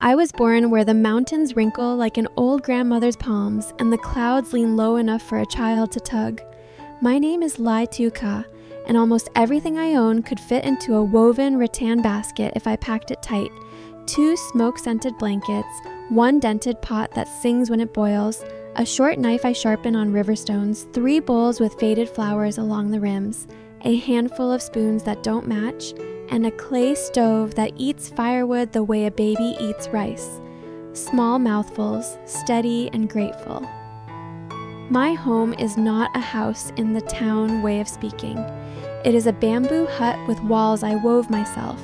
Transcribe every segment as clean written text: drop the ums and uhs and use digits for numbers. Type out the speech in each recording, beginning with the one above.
I was born where the mountains wrinkle like an old grandmother's palms and the clouds lean low enough for a child to tug. My name is lytieuca, and almost everything I own could fit into a woven rattan basket if I packed it tight. 2 smoke-scented blankets, 1 dented pot that sings when it boils, a short knife I sharpen on river stones, 3 bowls with faded flowers along the rims, a handful of spoons that don't match, and a clay stove that eats firewood the way a baby eats rice. Small mouthfuls, steady and grateful. My home is not a house in the town way of speaking. It is a bamboo hut with walls I wove myself,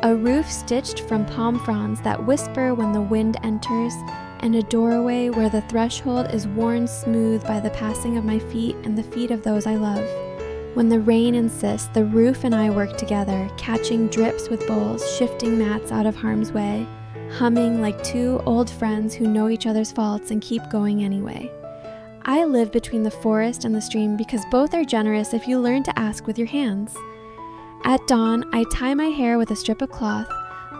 a roof stitched from palm fronds that whisper when the wind enters, and a doorway where the threshold is worn smooth by the passing of my feet and the feet of those I love. When the rain insists, the roof and I work together, catching drips with bowls, shifting mats out of harm's way, humming like 2 old friends who know each other's faults and keep going anyway. I live between the forest and the stream because both are generous if you learn to ask with your hands. At dawn, I tie my hair with a strip of cloth,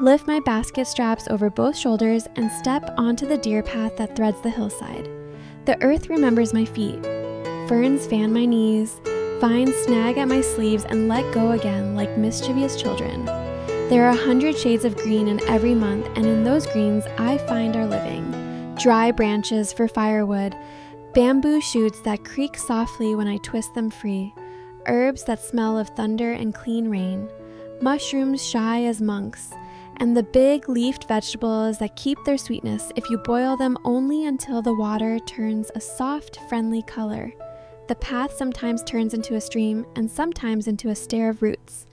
lift my basket straps over both shoulders, and step onto the deer path that threads the hillside. The earth remembers my feet. Ferns fan my knees, vines snag at my sleeves and let go again like mischievous children. There are 100 shades of green in every month, and in those greens I find our living. Dry branches for firewood, bamboo shoots that creak softly when I twist them free, herbs that smell of thunder and clean rain, mushrooms shy as monks, and the big leafed vegetables that keep their sweetness if you boil them only until the water turns a soft, friendly color. The path sometimes turns into a stream and sometimes into a stair of roots.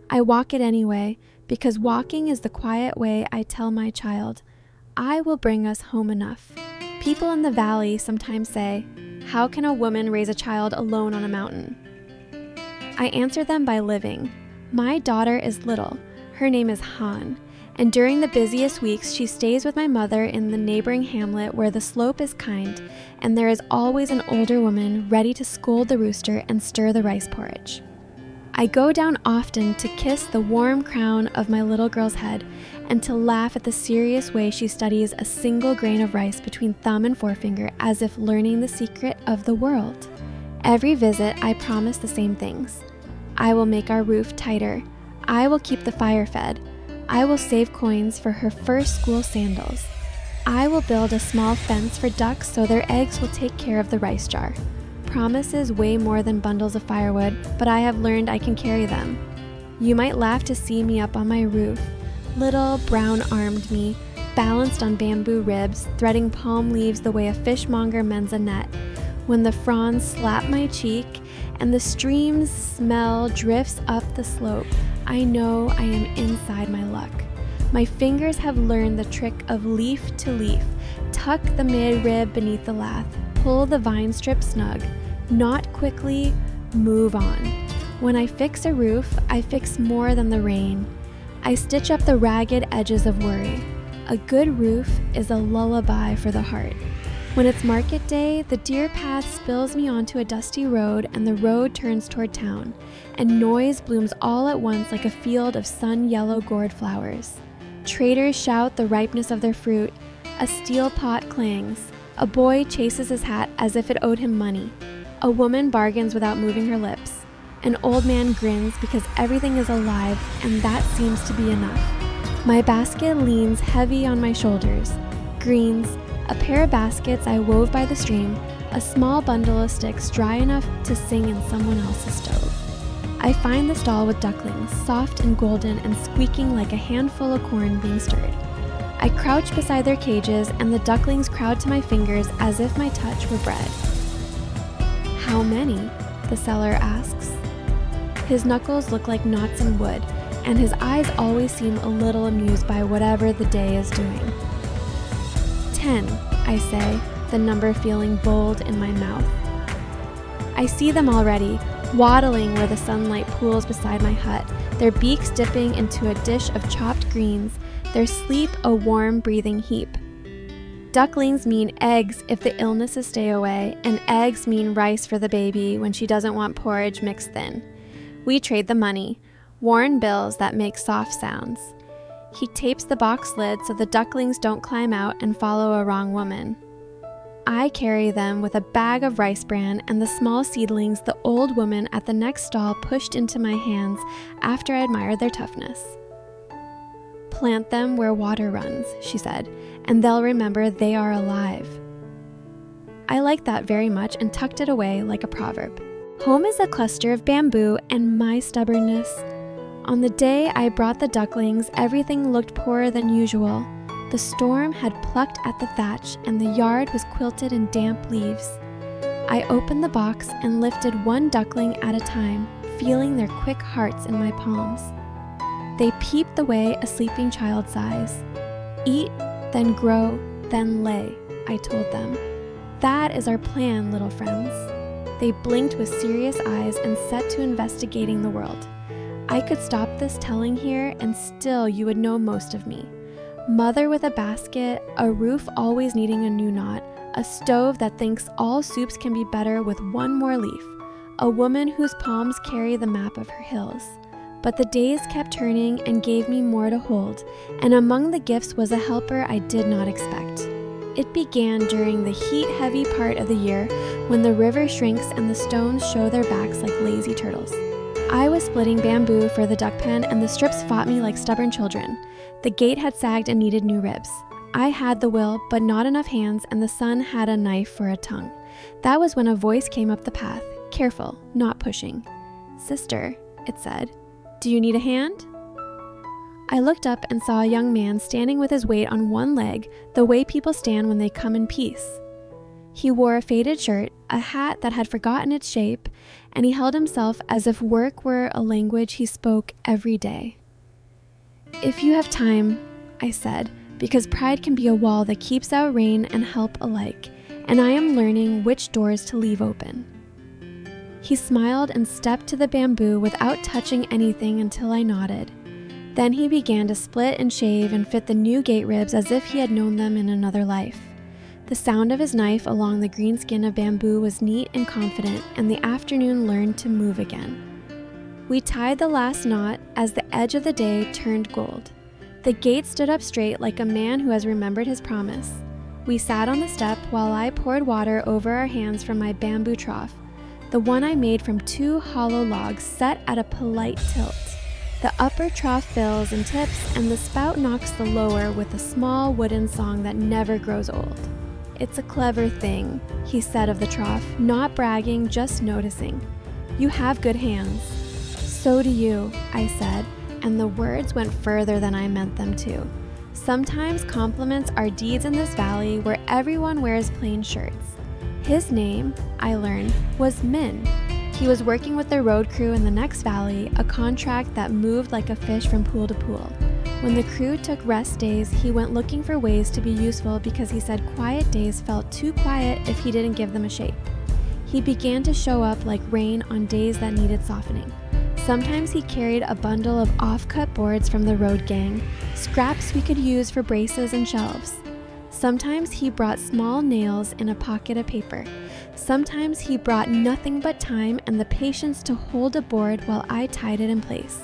I walk it anyway because walking is the quiet way I tell my child, I will bring us home enough. People in the valley sometimes say, how can a woman raise a child alone on a mountain? I answer them by living. My daughter is little. Her name is Han, and during the busiest weeks she stays with my mother in the neighboring hamlet where the slope is kind, and there is always an older woman ready to scold the rooster and stir the rice porridge. I go down often to kiss the warm crown of my little girl's head and to laugh at the serious way she studies a single grain of rice between thumb and forefinger as if learning the secret of the world. Every visit I promise the same things. I will make our roof tighter. I will keep the fire fed. I will save coins for her first school sandals. I will build a small fence for ducks so their eggs will take care of the rice jar. Promises weigh more than bundles of firewood, but I have learned I can carry them. You might laugh to see me up on my roof, little brown-armed me, balanced on bamboo ribs, threading palm leaves the way a fishmonger mends a net. When the fronds slap my cheek and the stream's smell drifts up the slope, I know I am inside my luck. My fingers have learned the trick of leaf to leaf. Tuck the mid-rib beneath the lath, pull the vine strip snug, knot quickly, move on. When I fix a roof, I fix more than the rain. I stitch up the ragged edges of worry. A good roof is a lullaby for the heart. When it's market day, the deer path spills me onto a dusty road and the road turns toward town, and noise blooms all at once like a field of sun-yellow gourd flowers. Traders shout the ripeness of their fruit, a steel pot clangs, a boy chases his hat as if it owed him money, a woman bargains without moving her lips, an old man grins because everything is alive and that seems to be enough. My basket leans heavy on my shoulders, greens, a pair of baskets I wove by the stream, a small bundle of sticks dry enough to sing in someone else's stove. I find the stall with ducklings, soft and golden and squeaking like a handful of corn being stirred. I crouch beside their cages and the ducklings crowd to my fingers as if my touch were bread. How many? The seller asks. His knuckles look like knots in wood, and his eyes always seem a little amused by whatever the day is doing. 10, I say, the number feeling bold in my mouth. I see them already, waddling where the sunlight pools beside my hut, their beaks dipping into a dish of chopped greens, their sleep a warm breathing heap. Ducklings mean eggs if the illnesses stay away, and eggs mean rice for the baby when she doesn't want porridge mixed thin. We trade the money, worn bills that make soft sounds. He tapes the box lid so the ducklings don't climb out and follow a wrong woman. I carry them with a bag of rice bran and the small seedlings the old woman at the next stall pushed into my hands after I admired their toughness. Plant them where water runs, she said, and they'll remember they are alive. I liked that very much and tucked it away like a proverb. Home is a cluster of bamboo and my stubbornness. On the day I brought the ducklings, everything looked poorer than usual. The storm had plucked at the thatch and the yard was quilted in damp leaves. I opened the box and lifted one duckling at a time, feeling their quick hearts in my palms. They peeped the way a sleeping child sighs. Eat, then grow, then lay, I told them. That is our plan, little friends. They blinked with serious eyes and set to investigating the world. I could stop this telling here and still you would know most of me. Mother with a basket, a roof always needing a new knot, a stove that thinks all soups can be better with one more leaf, a woman whose palms carry the map of her hills. But the days kept turning and gave me more to hold, and among the gifts was a helper I did not expect. It began during the heat-heavy part of the year when the river shrinks and the stones show their backs like lazy turtles. I was splitting bamboo for the duck pen and the strips fought me like stubborn children. The gate had sagged and needed new ribs. I had the will, but not enough hands, and the sun had a knife for a tongue. That was when a voice came up the path, careful, not pushing. "Sister," it said, "do you need a hand?" I looked up and saw a young man standing with his weight on one leg, the way people stand when they come in peace. He wore a faded shirt, a hat that had forgotten its shape, and he held himself as if work were a language he spoke every day. "If you have time," I said, because pride can be a wall that keeps out rain and help alike, and I am learning which doors to leave open. He smiled and stepped to the bamboo without touching anything until I nodded. Then he began to split and shave and fit the new gate ribs as if he had known them in another life. The sound of his knife along the green skin of bamboo was neat and confident, and the afternoon learned to move again. We tied the last knot as the edge of the day turned gold. The gate stood up straight like a man who has remembered his promise. We sat on the step while I poured water over our hands from my bamboo trough, the one I made from 2 hollow logs set at a polite tilt. The upper trough fills and tips, and the spout knocks the lower with a small wooden song that never grows old. "It's a clever thing," he said of the trough, not bragging, just noticing. "You have good hands." "So do you," I said, and the words went further than I meant them to. Sometimes compliments are deeds in this valley where everyone wears plain shirts. His name, I learned, was Min. He was working with the road crew in the next valley, a contract that moved like a fish from pool to pool. When the crew took rest days, he went looking for ways to be useful because he said quiet days felt too quiet if he didn't give them a shape. He began to show up like rain on days that needed softening. Sometimes he carried a bundle of off-cut boards from the road gang, scraps we could use for braces and shelves. Sometimes he brought small nails in a pocket of paper. Sometimes he brought nothing but time and the patience to hold a board while I tied it in place.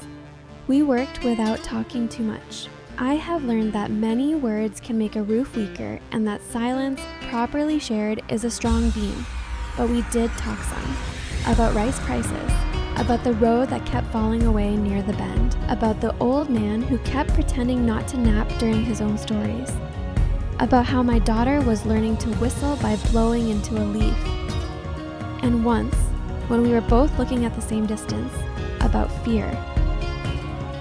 We worked without talking too much. I have learned that many words can make a roof weaker and that silence, properly shared, is a strong beam. But we did talk some. About rice prices. About the road that kept falling away near the bend. About the old man who kept pretending not to nap during his own stories. About how my daughter was learning to whistle by blowing into a leaf. And once, when we were both looking at the same distance, about fear.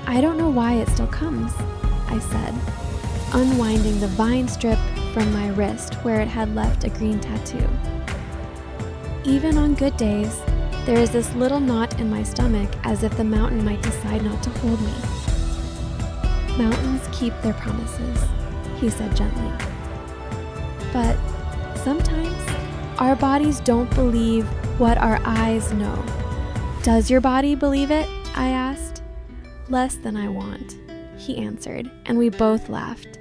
"I don't know why it still comes," I said, unwinding the vine strip from my wrist where it had left a green tattoo. Even on good days, there is this little knot in my stomach as if the mountain might decide not to hold me. "Mountains keep their promises," he said gently. "But sometimes our bodies don't believe what our eyes know." "Does your body believe it?" I asked. "Less than I want," he answered, and we both laughed.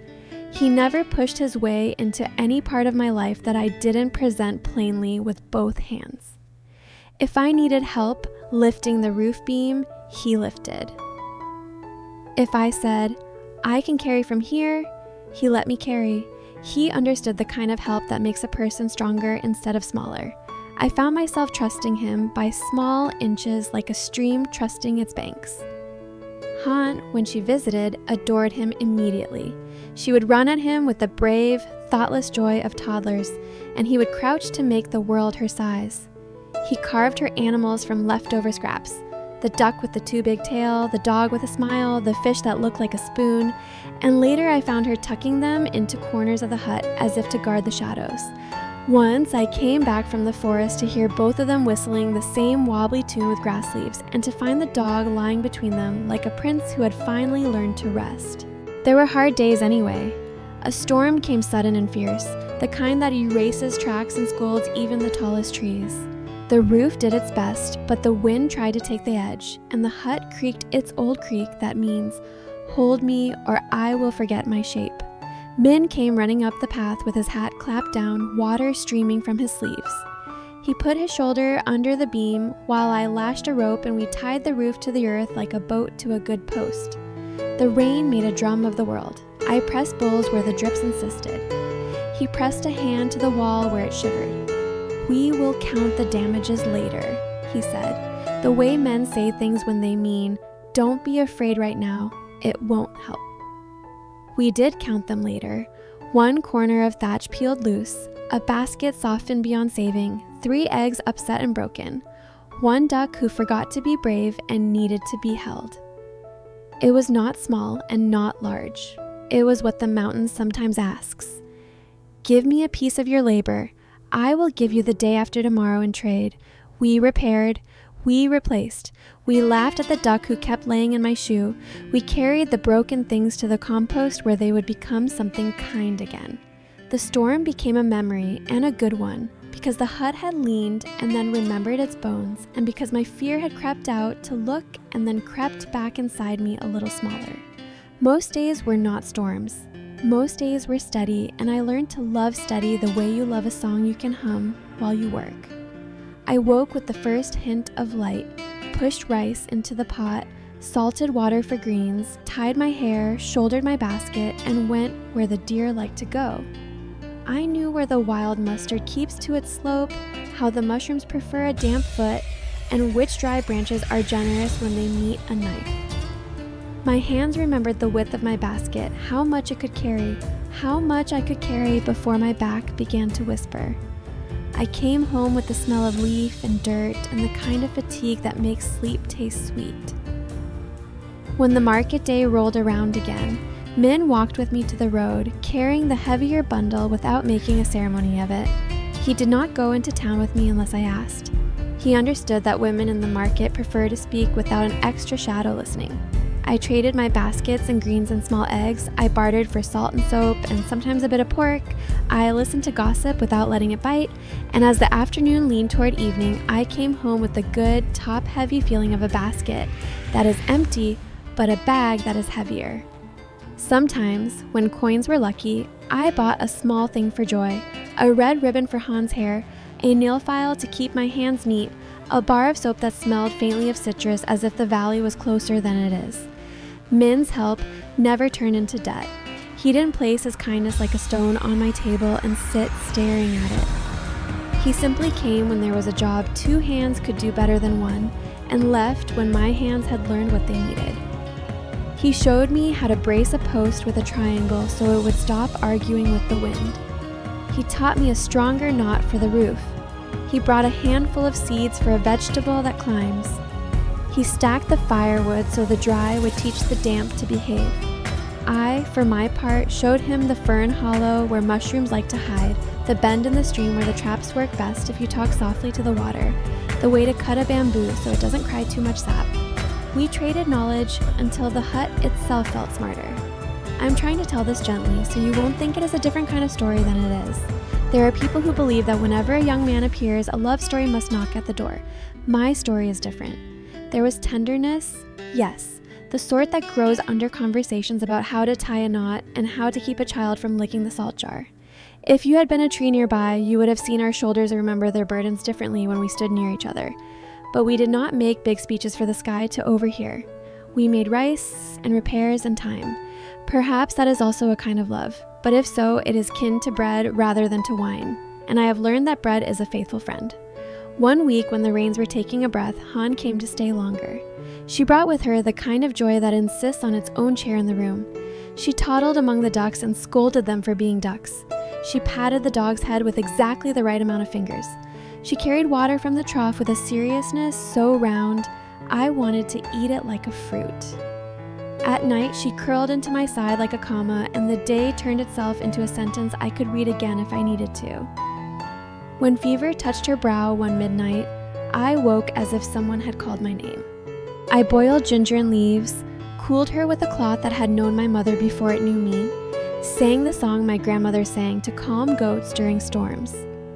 He never pushed his way into any part of my life that I didn't present plainly with both hands. If I needed help lifting the roof beam, he lifted. If I said, I can carry from here. He let me carry. He understood the kind of help that makes a person stronger instead of smaller. I found myself trusting him by small inches like a stream trusting its banks. Han, when she visited, adored him immediately. She would run at him with the brave, thoughtless joy of toddlers, and he would crouch to make the world her size. He carved her animals from leftover scraps. The duck with the too big tail, the dog with a smile, the fish that looked like a spoon, and later I found her tucking them into corners of the hut as if to guard the shadows. Once I came back from the forest to hear both of them whistling the same wobbly tune with grass leaves, and to find the dog lying between them like a prince who had finally learned to rest. There were hard days anyway. A storm came sudden and fierce, the kind that erases tracks and scolds even the tallest trees. The roof did its best, but the wind tried to take the edge, and the hut creaked its old creak that means, "Hold me, or I will forget my shape." Min came running up the path with his hat clapped down, water streaming from his sleeves. He put his shoulder under the beam while I lashed a rope and we tied the roof to the earth like a boat to a good post. The rain made a drum of the world. I pressed bowls where the drips insisted. He pressed a hand to the wall where it shivered. "We will count the damages later," he said, the way men say things when they mean, "Don't be afraid right now, it won't help." We did count them later. One corner of thatch peeled loose, a basket softened beyond saving, 3 eggs upset and broken, one duck who forgot to be brave and needed to be held. It was not small and not large. It was what the mountain sometimes asks. "Give me a piece of your labor. I will give you the day after tomorrow in trade." We repaired. We replaced. We laughed at the duck who kept laying in my shoe. We carried the broken things to the compost where they would become something kind again. The storm became a memory, and a good one, because the hut had leaned and then remembered its bones, and because my fear had crept out to look and then crept back inside me a little smaller. Most days were not storms. Most days were steady, and I learned to love steady the way you love a song you can hum while you work. I woke with the first hint of light, pushed rice into the pot, salted water for greens, tied my hair, shouldered my basket, and went where the deer like to go. I knew where the wild mustard keeps to its slope, how the mushrooms prefer a damp foot, and which dry branches are generous when they meet a knife. My hands remembered the width of my basket, how much it could carry, how much I could carry before my back began to whisper. I came home with the smell of leaf and dirt and the kind of fatigue that makes sleep taste sweet. When the market day rolled around again, Min walked with me to the road, carrying the heavier bundle without making a ceremony of it. He did not go into town with me unless I asked. He understood that women in the market prefer to speak without an extra shadow listening. I traded my baskets and greens and small eggs. I bartered for salt and soap and sometimes a bit of pork. I listened to gossip without letting it bite. And as the afternoon leaned toward evening, I came home with the good, top-heavy feeling of a basket that is empty, but a bag that is heavier. Sometimes, when coins were lucky, I bought a small thing for joy, a red ribbon for Han's hair, a nail file to keep my hands neat, a bar of soap that smelled faintly of citrus as if the valley was closer than it is. Min's help never turned into debt. He didn't place his kindness like a stone on my table and sit staring at it. He simply came when there was a job 2 hands could do better than one, and left when my hands had learned what they needed. He showed me how to brace a post with a triangle so it would stop arguing with the wind. He taught me a stronger knot for the roof. He brought a handful of seeds for a vegetable that climbs. He stacked the firewood so the dry would teach the damp to behave. I, for my part, showed him the fern hollow where mushrooms like to hide, the bend in the stream where the traps work best if you talk softly to the water, the way to cut a bamboo so it doesn't cry too much sap. We traded knowledge until the hut itself felt smarter. I'm trying to tell this gently so you won't think it is a different kind of story than it is. There are people who believe that whenever a young man appears, a love story must knock at the door. My story is different. There was tenderness, yes, the sort that grows under conversations about how to tie a knot and how to keep a child from licking the salt jar. If you had been a tree nearby, you would have seen our shoulders remember their burdens differently when we stood near each other. But we did not make big speeches for the sky to overhear. We made rice and repairs and time. Perhaps that is also a kind of love, but if so, it is kin to bread rather than to wine, and I have learned that bread is a faithful friend. One week when the rains were taking a breath, Han came to stay longer. She brought with her the kind of joy that insists on its own chair in the room. She toddled among the ducks and scolded them for being ducks. She patted the dog's head with exactly the right amount of fingers. She carried water from the trough with a seriousness so round, I wanted to eat it like a fruit. At night, she curled into my side like a comma, and the day turned itself into a sentence I could read again if I needed to. When fever touched her brow one midnight, I woke as if someone had called my name. I boiled ginger and leaves, cooled her with a cloth that had known my mother before it knew me, sang the song my grandmother sang to calm goats during storms.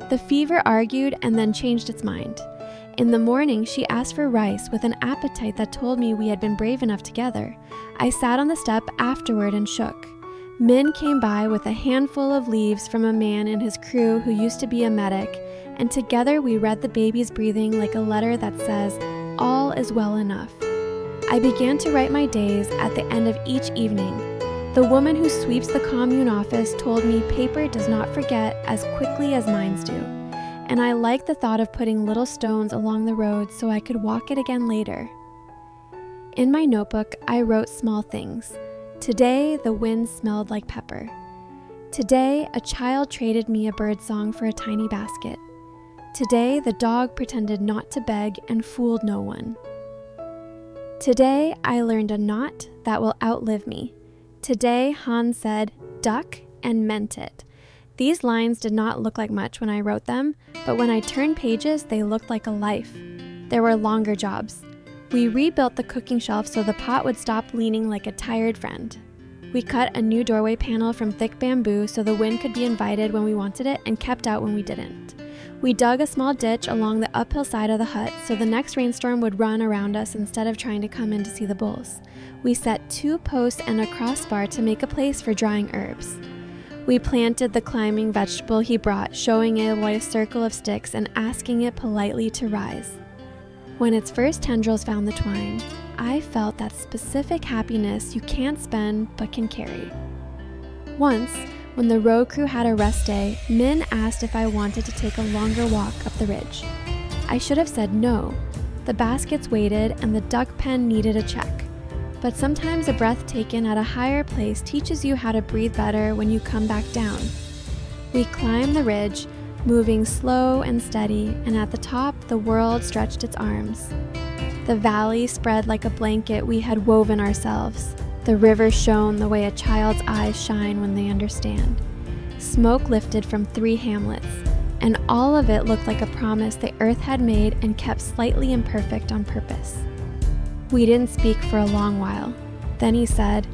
The fever argued and then changed its mind. In the morning, she asked for rice with an appetite that told me we had been brave enough together. I sat on the step afterward and shook. Min came by with a handful of leaves from a man in his crew who used to be a medic, and together we read the baby's breathing like a letter that says, "All is well enough." I began to write my days at the end of each evening. The woman who sweeps the commune office told me paper does not forget as quickly as minds do, and I liked the thought of putting little stones along the road so I could walk it again later. In my notebook, I wrote small things. Today, the wind smelled like pepper. Today, a child traded me a bird song for a tiny basket. Today, the dog pretended not to beg and fooled no one. Today, I learned a knot that will outlive me. Today, Han said, "Duck," and meant it. These lines did not look like much when I wrote them, but when I turned pages, they looked like a life. There were longer jobs. We rebuilt the cooking shelf so the pot would stop leaning like a tired friend. We cut a new doorway panel from thick bamboo so the wind could be invited when we wanted it and kept out when we didn't. We dug a small ditch along the uphill side of the hut so the next rainstorm would run around us instead of trying to come in to see the bulls. We set 2 posts and a crossbar to make a place for drying herbs. We planted the climbing vegetable he brought, showing it a white circle of sticks and asking it politely to rise. When its first tendrils found the twine, I felt that specific happiness you can't spend but can carry. Once, when the road crew had a rest day, Min asked if I wanted to take a longer walk up the ridge. I should have said no. The baskets waited and the duck pen needed a check. But sometimes a breath taken at a higher place teaches you how to breathe better when you come back down. We climbed the ridge, moving slow and steady, and at the top, the world stretched its arms. The valley spread like a blanket we had woven ourselves. The river shone the way a child's eyes shine when they understand. Smoke lifted from 3 hamlets, and all of it looked like a promise the earth had made and kept slightly imperfect on purpose. We didn't speak for a long while. Then he said,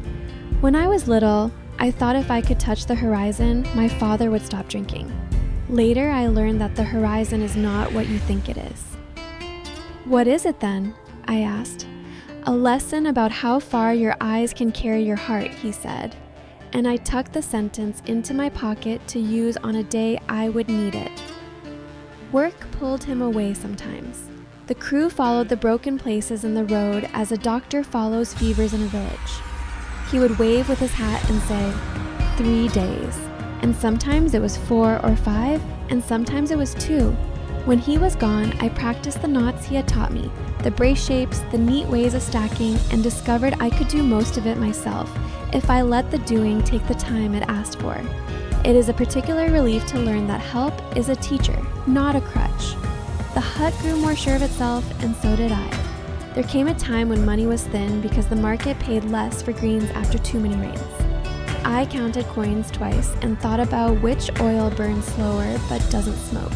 "When I was little, I thought if I could touch the horizon, my father would stop drinking. Later, I learned that the horizon is not what you think it is." "What is it then?" I asked. "A lesson about how far your eyes can carry your heart," he said, and I tucked the sentence into my pocket to use on a day I would need it. Work pulled him away sometimes. The crew followed the broken places in the road as a doctor follows fevers in a village. He would wave with his hat and say, 3 days. And sometimes it was 4 or 5, and sometimes it was 2. When he was gone, I practiced the knots he had taught me, the brace shapes, the neat ways of stacking, and discovered I could do most of it myself if I let the doing take the time it asked for. It is a particular relief to learn that help is a teacher, not a crutch. The hut grew more sure of itself, and so did I. There came a time when money was thin because the market paid less for greens after too many rains. I counted coins twice and thought about which oil burns slower but doesn't smoke.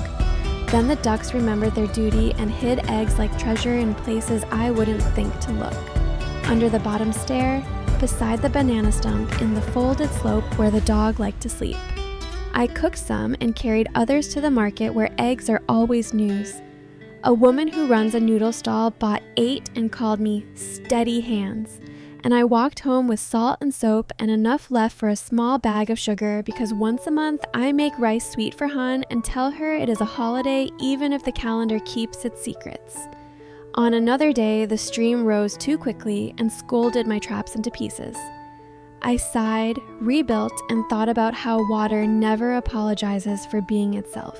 Then the ducks remembered their duty and hid eggs like treasure in places I wouldn't think to look. Under the bottom stair, beside the banana stump, in the folded slope where the dog liked to sleep. I cooked some and carried others to the market where eggs are always news. A woman who runs a noodle stall bought 8 and called me steady hands. And I walked home with salt and soap and enough left for a small bag of sugar because once a month I make rice sweet for Han and tell her it is a holiday even if the calendar keeps its secrets. On another day, the stream rose too quickly and scolded my traps into pieces. I sighed, rebuilt, and thought about how water never apologizes for being itself.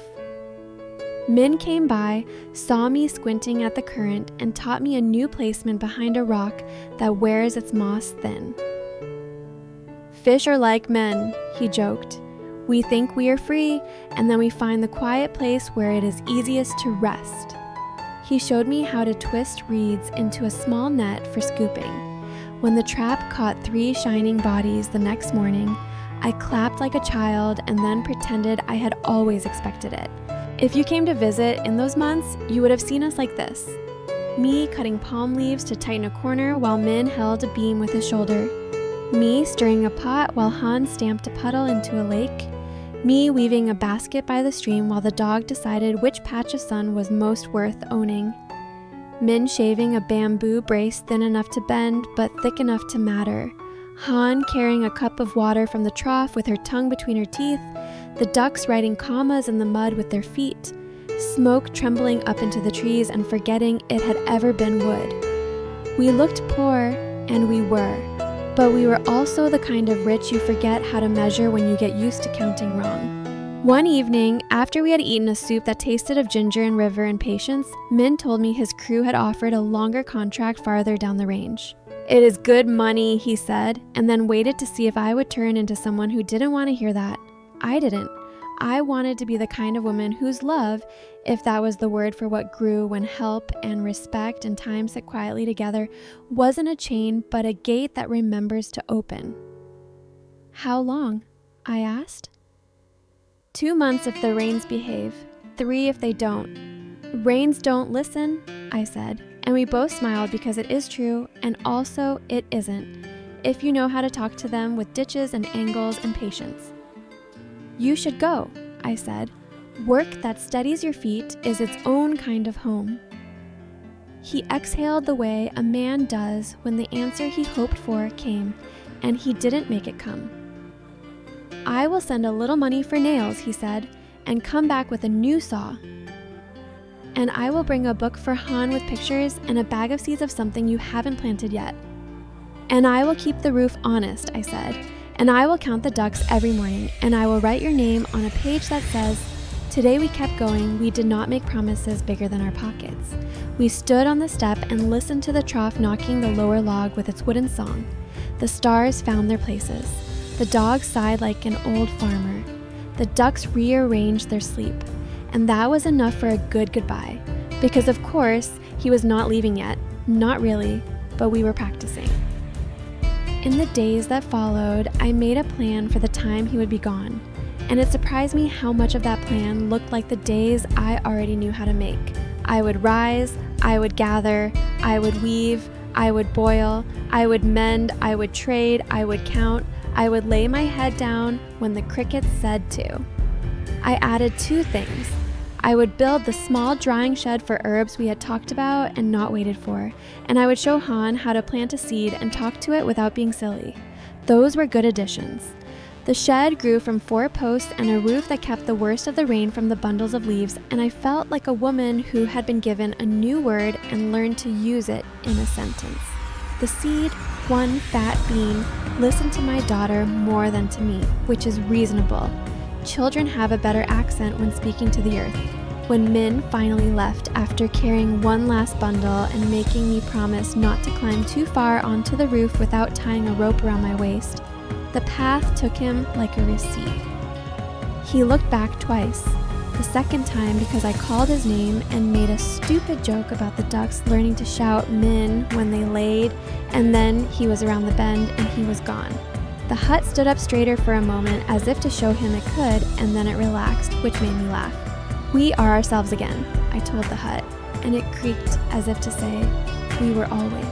Min came by, saw me squinting at the current, and taught me a new placement behind a rock that wears its moss thin. "Fish are like men," he joked. "We think we are free, and then we find the quiet place where it is easiest to rest." He showed me how to twist reeds into a small net for scooping. When the trap caught 3 shining bodies the next morning, I clapped like a child and then pretended I had always expected it. If you came to visit in those months, you would have seen us like this. Me cutting palm leaves to tighten a corner while Min held a beam with his shoulder. Me stirring a pot while Han stamped a puddle into a lake. Me weaving a basket by the stream while the dog decided which patch of sun was most worth owning. Min shaving a bamboo brace thin enough to bend but thick enough to matter. Han carrying a cup of water from the trough with her tongue between her teeth. The ducks writing commas in the mud with their feet. Smoke trembling up into the trees and forgetting it had ever been wood. We looked poor, and we were. But we were also the kind of rich you forget how to measure when you get used to counting wrong. One evening, after we had eaten a soup that tasted of ginger and river and patience, Min told me his crew had offered a longer contract farther down the range. "It is good money," he said, and then waited to see if I would turn into someone who didn't want to hear that. I didn't. I wanted to be the kind of woman whose love, if that was the word for what grew when help and respect and time sit quietly together, wasn't a chain but a gate that remembers to open. "How long?" I asked. 2 months if the rains behave, 3 if they don't. Rains don't listen, I said, and we both smiled because it is true, and also it isn't, if you know how to talk to them with ditches and angles and patience. "You should go," I said. "Work that steadies your feet is its own kind of home." He exhaled the way a man does when the answer he hoped for came, and he didn't make it come. "I will send a little money for nails," he said, "and come back with a new saw. And I will bring a book for Han with pictures and a bag of seeds of something you haven't planted yet. And I will keep the roof honest," I said. "And I will count the ducks every morning, and I will write your name on a page that says, 'Today we kept going, we did not make promises bigger than our pockets. We stood on the step and listened to the trough knocking the lower log with its wooden song. The stars found their places. The dog sighed like an old farmer. The ducks rearranged their sleep. And that was enough for a good goodbye. Because of course, he was not leaving yet. Not really, but we were practicing." In the days that followed, I made a plan for the time he would be gone, and it surprised me how much of that plan looked like the days I already knew how to make. I would rise, I would gather, I would weave, I would boil, I would mend, I would trade, I would count, I would lay my head down when the crickets said to. I added 2 things. I would build the small drying shed for herbs we had talked about and not waited for, and I would show Han how to plant a seed and talk to it without being silly. Those were good additions. The shed grew from 4 posts and a roof that kept the worst of the rain from the bundles of leaves, and I felt like a woman who had been given a new word and learned to use it in a sentence. The seed, one fat bean, listened to my daughter more than to me, which is reasonable. Children have a better accent when speaking to the earth. When Min finally left after carrying one last bundle and making me promise not to climb too far onto the roof without tying a rope around my waist, the path took him like a receipt. He looked back twice, the second time because I called his name and made a stupid joke about the ducks learning to shout Min when they laid, and then he was around the bend and he was gone. The hut stood up straighter for a moment as if to show him it could, and then it relaxed, which made me laugh. "We are ourselves again," I told the hut, and it creaked as if to say, "We were always."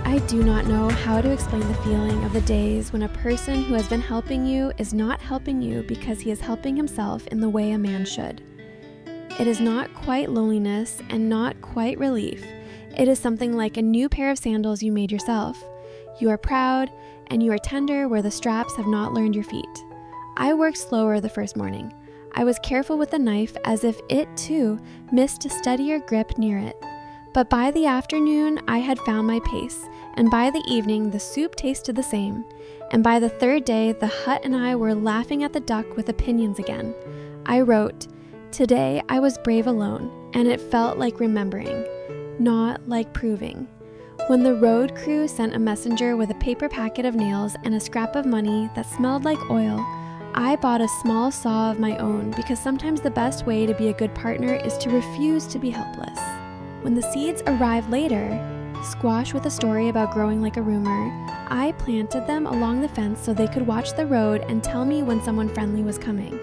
I do not know how to explain the feeling of the days when a person who has been helping you is not helping you because he is helping himself in the way a man should. It is not quite loneliness and not quite relief. It is something like a new pair of sandals you made yourself. You are proud, and you are tender where the straps have not learned your feet. I worked slower the first morning. I was careful with the knife as if it, too, missed a steadier grip near it. But by the afternoon, I had found my pace, and by the evening, the soup tasted the same. And by the third day, the hut and I were laughing at the duck with opinions again. I wrote, "Today I was brave alone, and it felt like remembering, not like proving." When the road crew sent a messenger with a paper packet of nails and a scrap of money that smelled like oil, I bought a small saw of my own because sometimes the best way to be a good partner is to refuse to be helpless. When the seeds arrived later, squash with a story about growing like a rumor, I planted them along the fence so they could watch the road and tell me when someone friendly was coming.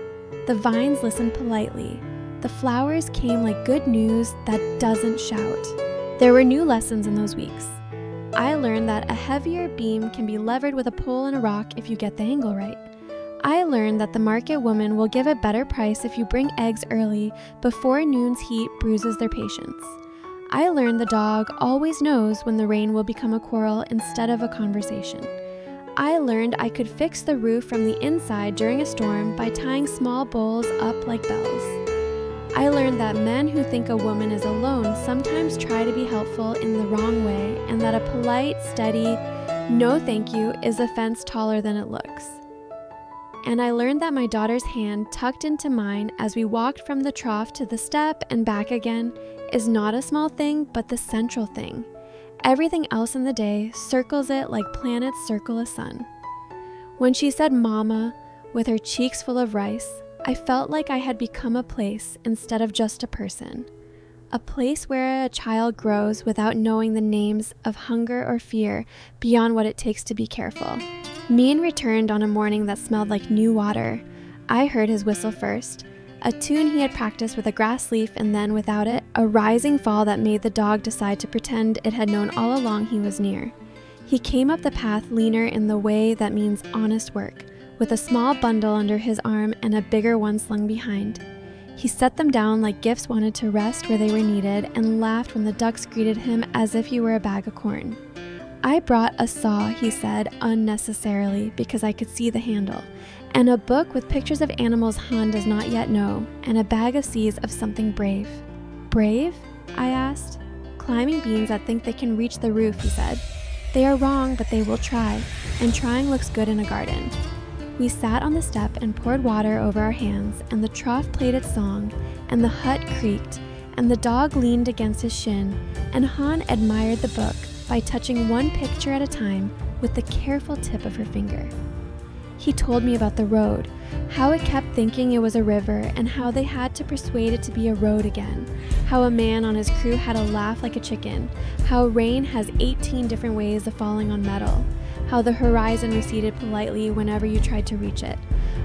The vines listened politely. The flowers came like good news that doesn't shout. There were new lessons in those weeks. I learned that a heavier beam can be levered with a pole and a rock if you get the angle right. I learned that the market woman will give a better price if you bring eggs early before noon's heat bruises their patience. I learned the dog always knows when the rain will become a quarrel instead of a conversation. I learned I could fix the roof from the inside during a storm by tying small bowls up like bells. I learned that men who think a woman is alone sometimes try to be helpful in the wrong way, and that a polite, steady, "No thank you" is a fence taller than it looks. And I learned that my daughter's hand tucked into mine as we walked from the trough to the step and back again is not a small thing, but the central thing. Everything else in the day circles it like planets circle a sun. When she said "mama" with her cheeks full of rice, I felt like I had become a place instead of just a person. A place where a child grows without knowing the names of hunger or fear beyond what it takes to be careful. Mean returned on a morning that smelled like new water. I heard his whistle first, a tune he had practiced with a grass leaf and then, without it, a rising fall that made the dog decide to pretend it had known all along he was near. He came up the path leaner in the way that means honest work, with a small bundle under his arm and a bigger one slung behind. He set them down like gifts wanted to rest where they were needed and laughed when the ducks greeted him as if he were a bag of corn. "I brought a saw," he said unnecessarily because I could see the handle, "and a book with pictures of animals Han does not yet know, and a bag of seeds of something brave." "Brave?" I asked. "Climbing beans that think they can reach the roof," he said. "They are wrong, but they will try, and trying looks good in a garden." We sat on the step and poured water over our hands, and the trough played its song, and the hut creaked, and the dog leaned against his shin, and Han admired the book by touching one picture at a time with the careful tip of her finger. He told me about the road, how it kept thinking it was a river, and how they had to persuade it to be a road again, how a man on his crew had a laugh like a chicken, how rain has 18 different ways of falling on metal, how the horizon receded politely whenever you tried to reach it.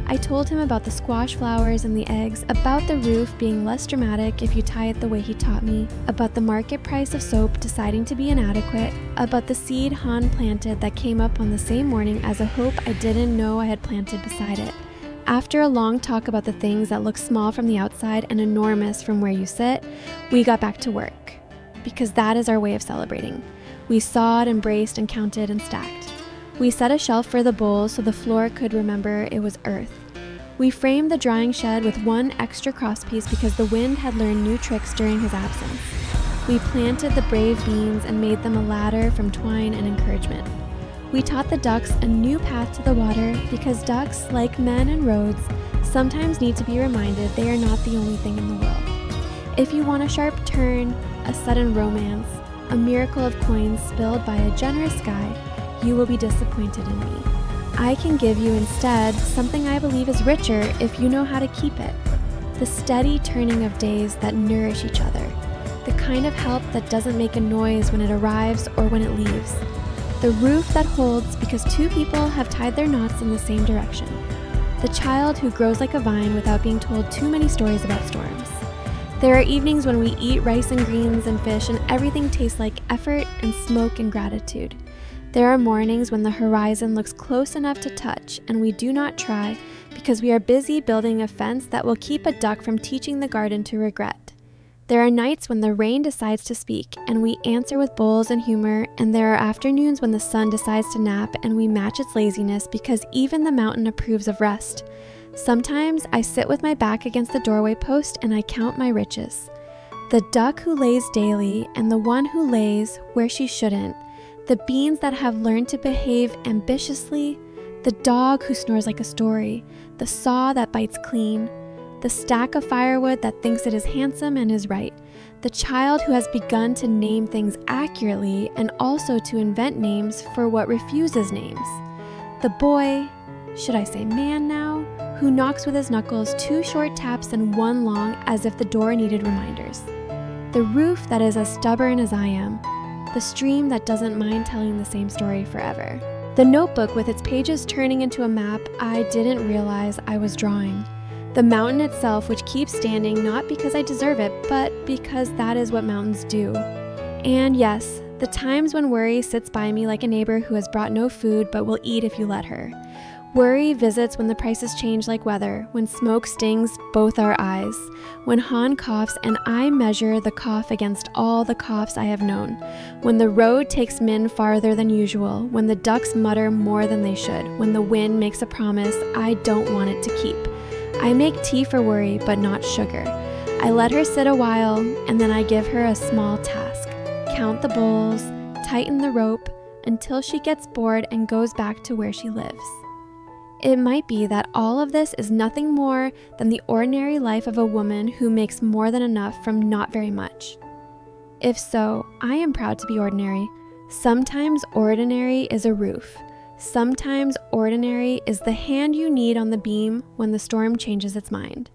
I told him about the squash flowers and the eggs, about the roof being less dramatic if you tie it the way he taught me, about the market price of soap deciding to be inadequate, about the seed Han planted that came up on the same morning as a hope I didn't know I had planted beside it. After a long talk about the things that look small from the outside and enormous from where you sit, we got back to work. Because that is our way of celebrating. We sawed and braced and counted and stacked. We set a shelf for the bowls so the floor could remember it was earth. We framed the drying shed with one extra crosspiece because the wind had learned new tricks during his absence. We planted the brave beans and made them a ladder from twine and encouragement. We taught the ducks a new path to the water because ducks, like men and roads, sometimes need to be reminded they are not the only thing in the world. If you want a sharp turn, a sudden romance, a miracle of coins spilled by a generous sky, you will be disappointed in me. I can give you instead something I believe is richer if you know how to keep it. The steady turning of days that nourish each other. The kind of help that doesn't make a noise when it arrives or when it leaves. The roof that holds because two people have tied their knots in the same direction. The child who grows like a vine without being told too many stories about storms. There are evenings when we eat rice and greens and fish and everything tastes like effort and smoke and gratitude. There are mornings when the horizon looks close enough to touch and we do not try because we are busy building a fence that will keep a duck from teaching the garden to regret. There are nights when the rain decides to speak and we answer with bowls and humor, and there are afternoons when the sun decides to nap and we match its laziness because even the mountain approves of rest. Sometimes I sit with my back against the doorway post and I count my riches. The duck who lays daily and the one who lays where she shouldn't, the beans that have learned to behave ambitiously, the dog who snores like a story, the saw that bites clean, the stack of firewood that thinks it is handsome and is right, the child who has begun to name things accurately and also to invent names for what refuses names, the boy, should I say man now, who knocks with his knuckles 2 short taps and 1 long as if the door needed reminders, the roof that is as stubborn as I am, the stream that doesn't mind telling the same story forever, the notebook with its pages turning into a map I didn't realize I was drawing, the mountain itself which keeps standing not because I deserve it, but because that is what mountains do. And yes, the times when worry sits by me like a neighbor who has brought no food but will eat if you let her. Worry visits when the prices change like weather, when smoke stings both our eyes, when Han coughs and I measure the cough against all the coughs I have known, when the road takes Min farther than usual, when the ducks mutter more than they should, when the wind makes a promise I don't want it to keep. I make tea for worry, but not sugar. I let her sit a while, and then I give her a small task. Count the bowls, tighten the rope, until she gets bored and goes back to where she lives. It might be that all of this is nothing more than the ordinary life of a woman who makes more than enough from not very much. If so, I am proud to be ordinary. Sometimes ordinary is a roof. Sometimes ordinary is the hand you need on the beam when the storm changes its mind.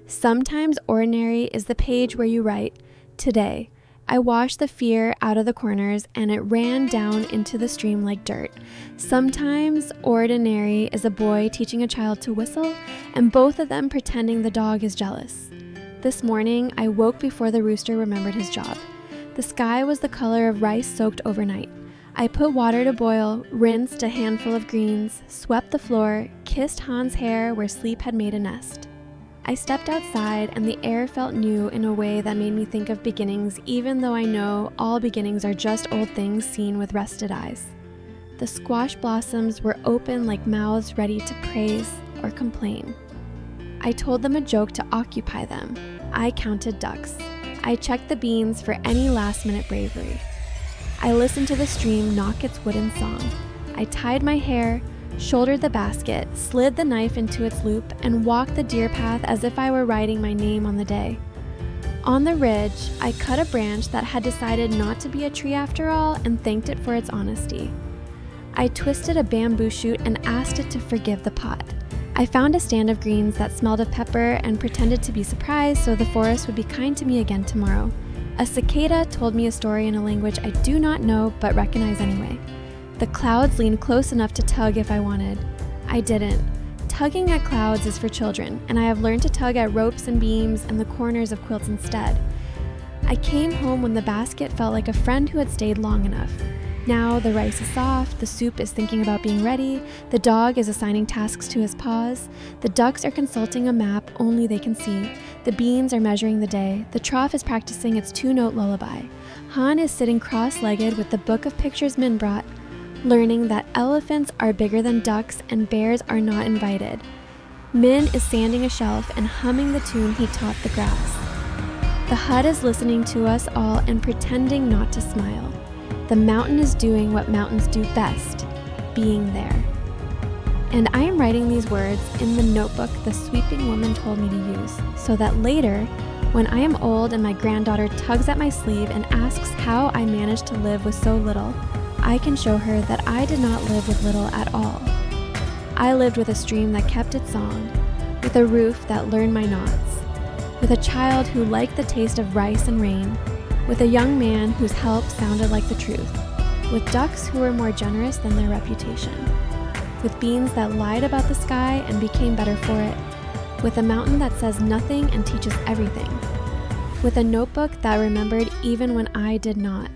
Sometimes ordinary is the page where you write, "Today, I washed the fear out of the corners and it ran down into the stream like dirt." Sometimes ordinary is a boy teaching a child to whistle and both of them pretending the dog is jealous. This morning, I woke before the rooster remembered his job. The sky was the color of rice soaked overnight. I put water to boil, rinsed a handful of greens, swept the floor, kissed Han's hair where sleep had made a nest. I stepped outside and the air felt new in a way that made me think of beginnings, even though I know all beginnings are just old things seen with rested eyes. The squash blossoms were open like mouths ready to praise or complain. I told them a joke to occupy them. I counted ducks. I checked the beans for any last-minute bravery. I listened to the stream knock its wooden song. I tied my hair, shouldered the basket, slid the knife into its loop, and walked the deer path as if I were writing my name on the day. On the ridge, I cut a branch that had decided not to be a tree after all and thanked it for its honesty. I twisted a bamboo shoot and asked it to forgive the pot. I found a stand of greens that smelled of pepper and pretended to be surprised so the forest would be kind to me again tomorrow. A cicada told me a story in a language I do not know but recognize anyway. The clouds leaned close enough to tug if I wanted. I didn't. Tugging at clouds is for children, and I have learned to tug at ropes and beams and the corners of quilts instead. I came home when the basket felt like a friend who had stayed long enough. Now the rice is soft, the soup is thinking about being ready, the dog is assigning tasks to his paws, the ducks are consulting a map only they can see, the beans are measuring the day, the trough is practicing its 2-note lullaby. Han is sitting cross-legged with the book of pictures Min brought, learning that elephants are bigger than ducks and bears are not invited. Min is sanding a shelf and humming the tune he taught the grass. The hut is listening to us all and pretending not to smile. The mountain is doing what mountains do best, being there. And I am writing these words in the notebook the sweeping woman told me to use, so that later, when I am old and my granddaughter tugs at my sleeve and asks how I managed to live with so little, I can show her that I did not live with little at all. I lived with a stream that kept its song, with a roof that learned my knots, with a child who liked the taste of rice and rain, with a young man whose help sounded like the truth, with ducks who were more generous than their reputation, with beans that lied about the sky and became better for it, with a mountain that says nothing and teaches everything, with a notebook that remembered even when I did not.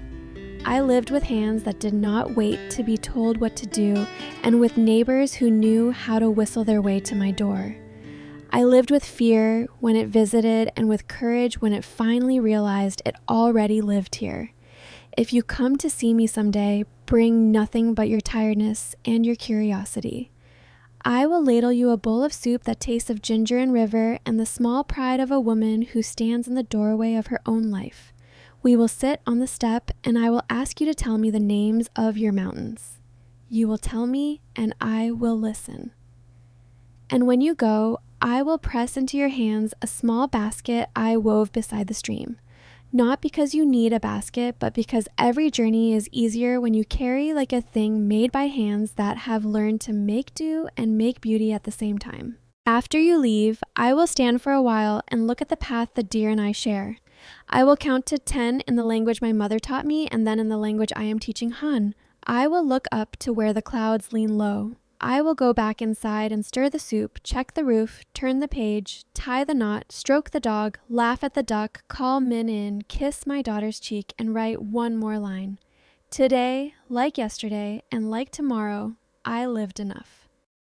I lived with hands that did not wait to be told what to do, and with neighbors who knew how to whistle their way to my door. I lived with fear when it visited and with courage when it finally realized it already lived here. If you come to see me someday, bring nothing but your tiredness and your curiosity. I will ladle you a bowl of soup that tastes of ginger and river and the small pride of a woman who stands in the doorway of her own life. We will sit on the step, and I will ask you to tell me the names of your mountains. You will tell me, and I will listen. And when you go, I will press into your hands a small basket I wove beside the stream. Not because you need a basket, but because every journey is easier when you carry like a thing made by hands that have learned to make do and make beauty at the same time. After you leave, I will stand for a while and look at the path the deer and I share. I will count to 10 in the language my mother taught me, and then in the language I am teaching Han. I will look up to where the clouds lean low. I will go back inside and stir the soup, check the roof, turn the page, tie the knot, stroke the dog, laugh at the duck, call Min in, kiss my daughter's cheek, and write one more line. Today, like yesterday, and like tomorrow, I lived enough.